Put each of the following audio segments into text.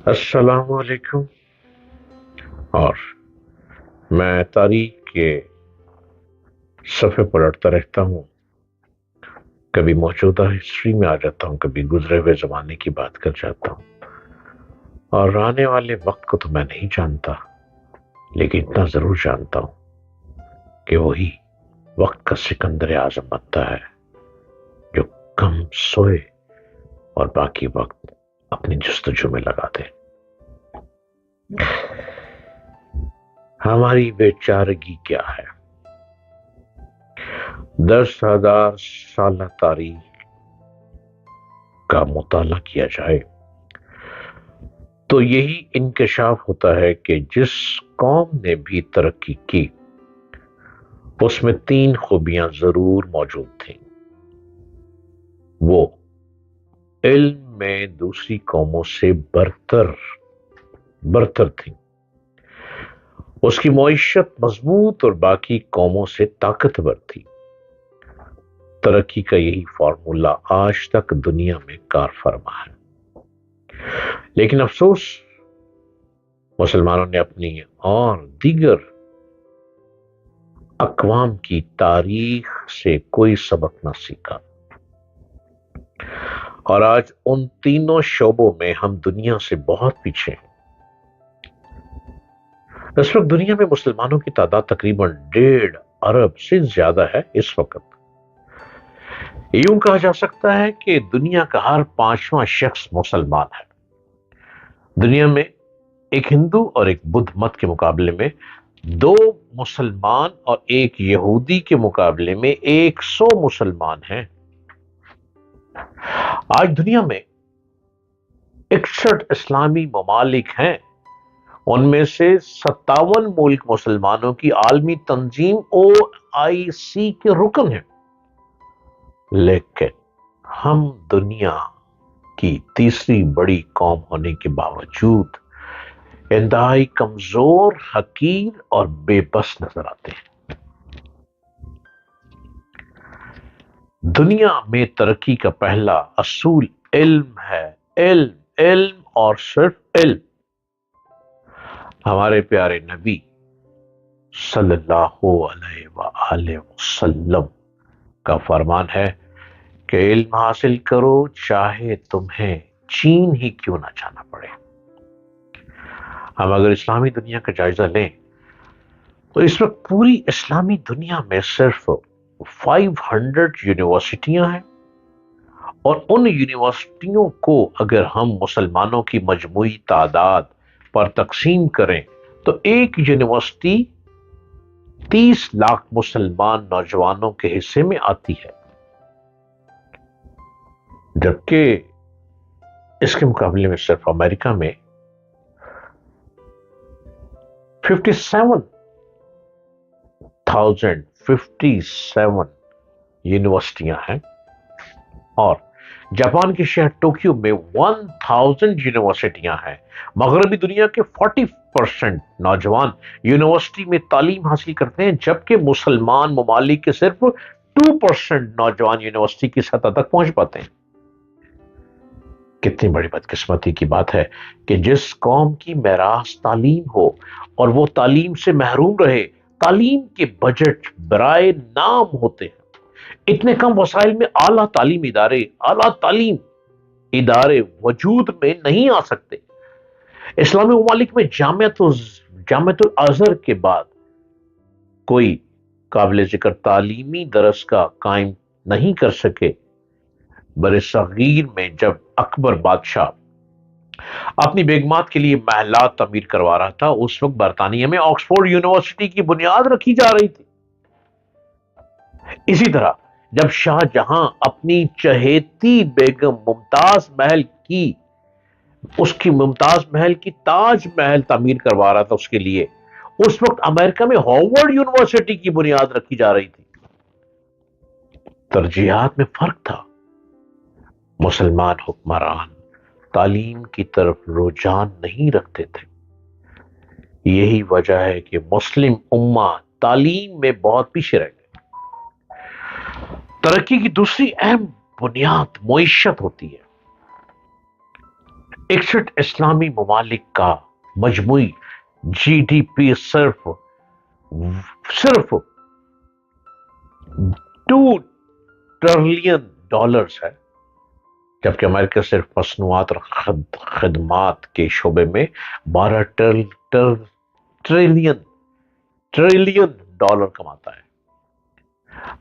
السلام علیکم۔ اور میں تاریخ کے صفحے پلٹتا رہتا ہوں، کبھی موجودہ ہسٹری میں آ جاتا ہوں، کبھی گزرے ہوئے زمانے کی بات کر جاتا ہوں، اور آنے والے وقت کو تو میں نہیں جانتا، لیکن اتنا ضرور جانتا ہوں کہ وہی وقت کا سکندر اعظم بنتا ہے جو کم سوئے اور باقی وقت اپنی جستجو میں لگا دے۔ ہماری بیچارگی کیا ہے؟ 10,000 سالہ تاریخ کا مطالعہ کیا جائے تو یہی انکشاف ہوتا ہے کہ جس قوم نے بھی ترقی کی اس میں 3 خوبیاں ضرور موجود تھیں۔ وہ علم میں دوسری قوموں سے برتر تھیں، اس کی معیشت مضبوط اور باقی قوموں سے طاقتور تھی۔ ترقی کا یہی فارمولا آج تک دنیا میں کار فرما ہے، لیکن افسوس مسلمانوں نے اپنی اور دیگر اقوام کی تاریخ سے کوئی سبق نہ سیکھا، اور آج ان تینوں شعبوں میں ہم دنیا سے بہت پیچھے ہیں۔ اس وقت دنیا میں مسلمانوں کی تعداد تقریباً 1.5 ارب سے زیادہ ہے۔ اس وقت یوں کہا جا سکتا ہے کہ دنیا کا ہر 5واں شخص مسلمان ہے۔ دنیا میں ایک ہندو اور ایک بدھ مت کے مقابلے میں 2 مسلمان اور ایک یہودی کے مقابلے میں 100 مسلمان ہیں۔ آج دنیا میں 61 اسلامی ممالک ہیں، ان میں سے 57 ملک مسلمانوں کی عالمی تنظیم OIC کے رکن ہیں، لیکن ہم دنیا کی تیسری بڑی قوم ہونے کے باوجود انتہائی کمزور، حقیر اور بے بس نظر آتے ہیں۔ دنیا میں ترقی کا پہلا اصول علم ہے، علم اور صرف علم۔ ہمارے پیارے نبی صلی اللہ علیہ وآلہ وسلم کا فرمان ہے کہ علم حاصل کرو چاہے تمہیں چین ہی کیوں نہ جانا پڑے۔ ہم اگر اسلامی دنیا کا جائزہ لیں تو اس وقت پوری اسلامی دنیا میں صرف 500 یونیورسٹیاں ہیں، اور ان یونیورسٹیوں کو اگر ہم مسلمانوں کی مجموعی تعداد پر تقسیم کریں تو ایک یونیورسٹی 30 لاکھ مسلمان نوجوانوں کے حصے میں آتی ہے، جبکہ اس کے مقابلے میں صرف امریکہ میں 57,057 یونیورسٹیاں ہیں، اور جاپان کے شہر ٹوکیو میں 1000 یونیورسٹیاں ہیں۔ مغربی دنیا کے 40% نوجوان یونیورسٹی میں تعلیم حاصل کرتے ہیں، جبکہ مسلمان ممالک کے صرف 2% نوجوان یونیورسٹی کی سطح تک پہنچ پاتے ہیں۔ کتنی بڑی بدقسمتی کی بات ہے کہ جس قوم کی میراث تعلیم ہو اور وہ تعلیم سے محروم رہے، تعلیم کے بجٹ برائے نام ہوتے ہیں۔ اتنے کم وسائل میں اعلیٰ تعلیم ادارے وجود میں نہیں آ سکتے۔ اسلامی ممالک میں جامعۃ الازہر کے بعد کوئی قابل ذکر تعلیمی درسگاہ قائم نہیں کر سکے۔ بر صغیر میں جب اکبر بادشاہ اپنی بیگمات کے لیے محلات تعمیر کروا رہا تھا، اس وقت برطانیہ میں آکسفورڈ یونیورسٹی کی بنیاد رکھی جا رہی تھی۔ اسی طرح جب شاہ جہاں اپنی چہیتی بیگم ممتاز محل کی تاج محل تعمیر کروا رہا تھا اس کے لیے، اس وقت امریکہ میں ہارورڈ یونیورسٹی کی بنیاد رکھی جا رہی تھی۔ ترجیحات میں فرق تھا۔ مسلمان حکمران تعلیم کی طرف رجحان نہیں رکھتے تھے۔ یہی وجہ ہے کہ مسلم امہ تعلیم میں بہت پیچھے رہ گئے۔ ترقی کی دوسری اہم بنیاد معیشت ہوتی ہے۔ 61 اسلامی ممالک کا مجموعی جی ڈی پی صرف $2 ٹریلین ہے، جبکہ امریکہ صرف مصنوعات اور خدمات کے شعبے میں 12 ٹریلین ڈالر کماتا ہے۔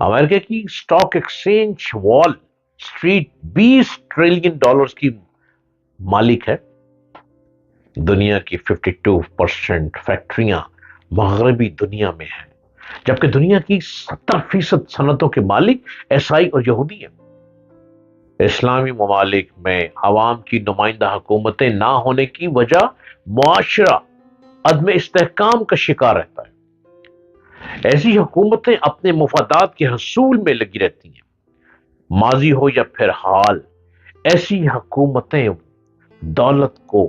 امریکہ کی stock exchange Wall Street $20 trillion کی مالک ہے۔ دنیا کی 52% فیکٹریاں مغربی دنیا میں ہیں، جبکہ دنیا کی 70% صنعتوں کے مالک عیسائی اور یہودی ہیں۔ اسلامی ممالک میں عوام کی نمائندہ حکومتیں نہ ہونے کی وجہ معاشرہ عدم استحکام کا شکار رہتا ہے۔ ایسی حکومتیں اپنے مفادات کے حصول میں لگی رہتی ہیں، ماضی ہو یا پھر حال۔ ایسی حکومتیں دولت کو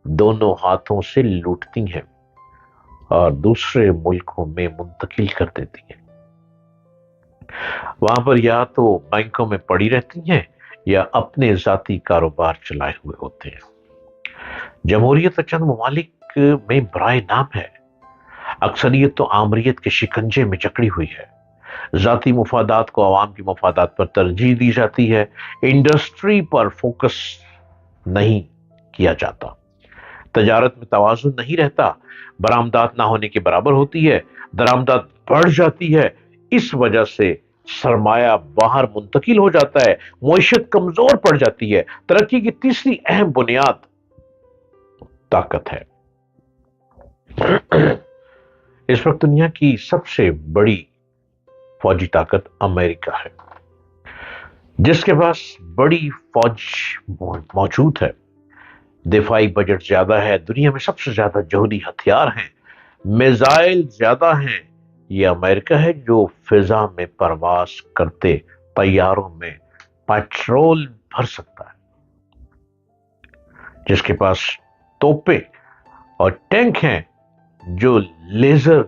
دونوں ہاتھوں سے لوٹتی ہیں اور دوسرے ملکوں میں منتقل کر دیتی ہیں۔ وہاں پر یا تو بینکوں میں پڑی رہتی ہیں یا اپنے ذاتی کاروبار چلائے ہوئے ہوتے ہیں۔ جمہوریت چند ممالک میں برائے نام ہے، اکثریت تو آمریت کے شکنجے میں جکڑی ہوئی ہے۔ ذاتی مفادات کو عوام کی مفادات پر ترجیح دی جاتی ہے، انڈسٹری پر فوکس نہیں کیا جاتا، تجارت میں توازن نہیں رہتا، برآمدات نہ ہونے کے برابر ہوتی ہے، درآمدات بڑھ جاتی ہے، اس وجہ سے سرمایہ باہر منتقل ہو جاتا ہے، معیشت کمزور پڑ جاتی ہے۔ ترقی کی تیسری اہم بنیاد طاقت ہے۔ اس وقت دنیا کی سب سے بڑی فوجی طاقت امریکہ ہے، جس کے پاس بڑی فوج موجود ہے، دفاعی بجٹ زیادہ ہے، دنیا میں سب سے زیادہ جوہری ہتھیار ہیں، میزائل زیادہ ہیں۔ یہ امریکہ ہے جو فضا میں پرواز کرتے طیاروں میں پیٹرول بھر سکتا ہے، جس کے پاس توپیں اور ٹینک ہیں جو لیزر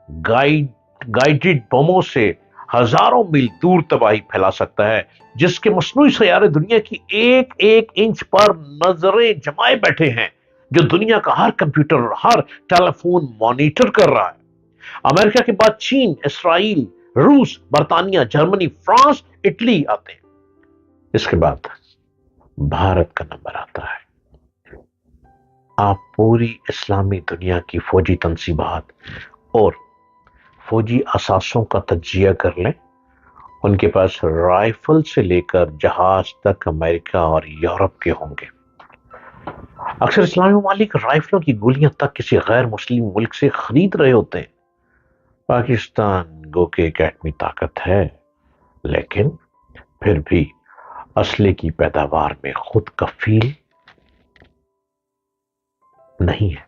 گائیڈڈ بموں سے ہزاروں میل دور تباہی پھیلا سکتا ہے، جس کے مصنوعی سیارے دنیا کی ایک ایک انچ پر نظریں جمائے بیٹھے ہیں، جو دنیا کا ہر کمپیوٹر اور ہر ٹیلی فون مانیٹر کر رہا ہے۔ امریکہ کے بعد چین، اسرائیل، روس، برطانیہ، جرمنی، فرانس، اٹلی آتے ہیں۔ اس کے بعد بھارت کا نمبر آتا ہے۔ آپ پوری اسلامی دنیا کی فوجی تنصیبات اور فوجی اثاثوں کا تجزیہ کر لیں، ان کے پاس رائفل سے لے کر جہاز تک امریکہ اور یورپ کے ہوں گے۔ اکثر اسلامی ممالک رائفلوں کی گولیاں تک کسی غیر مسلم ملک سے خرید رہے ہوتے ہیں۔ پاکستان گو کہ ایک ایٹمی طاقت ہے، لیکن پھر بھی اسلحے کی پیداوار میں خود کفیل نہیں ہے۔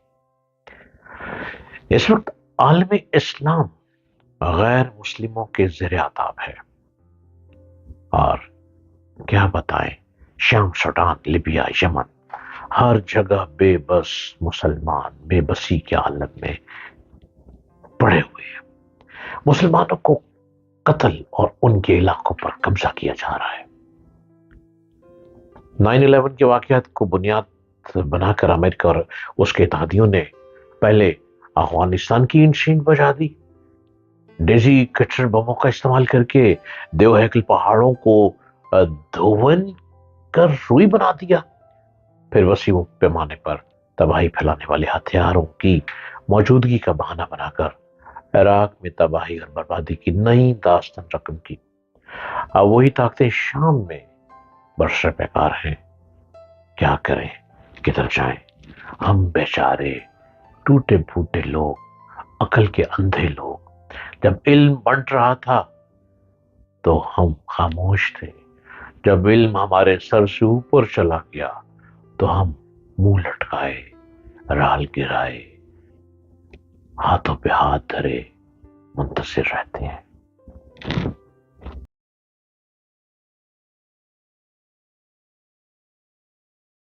اس وقت عالم اسلام غیر مسلموں کے زیر عتاب ہے، اور کیا بتائیں، شام، سوڈان، لیبیا، یمن، ہر جگہ بے بس مسلمان بے بسی کے عالم میں پڑے ہوئے ہیں۔ مسلمانوں کو قتل اور ان کے علاقوں پر قبضہ کیا جا رہا ہے۔ 9/11 کے واقعات کو بنیاد بنا کر امریکہ اور اس کے اتحادیوں نے پہلے افغانستان کی انشین بجا دی، ڈیزی کٹر بموں کا استعمال کر کے دیو ہیکل پہاڑوں کو دھون کر روئی بنا دیا، پھر وسیع پیمانے پر تباہی پھیلانے والے ہتھیاروں کی موجودگی کا بہانہ بنا کر عراق میں تباہی اور بربادی کی نئی داستان رقم کی۔ اب وہی طاقتیں شام میں برسر پیکار ہیں۔ کیا کریں، کدھر جائیں؟ ہم بیچارے ٹوٹے پھوٹے لوگ، عقل کے اندھے لوگ، جب علم بنٹ رہا تھا تو ہم خاموش تھے، جب علم ہمارے سر سے اوپر چلا گیا تو ہم منہ لٹکائے، رال گرائے، ہاتھوں پہ ہاتھ دھرے منتظر رہتے ہیں۔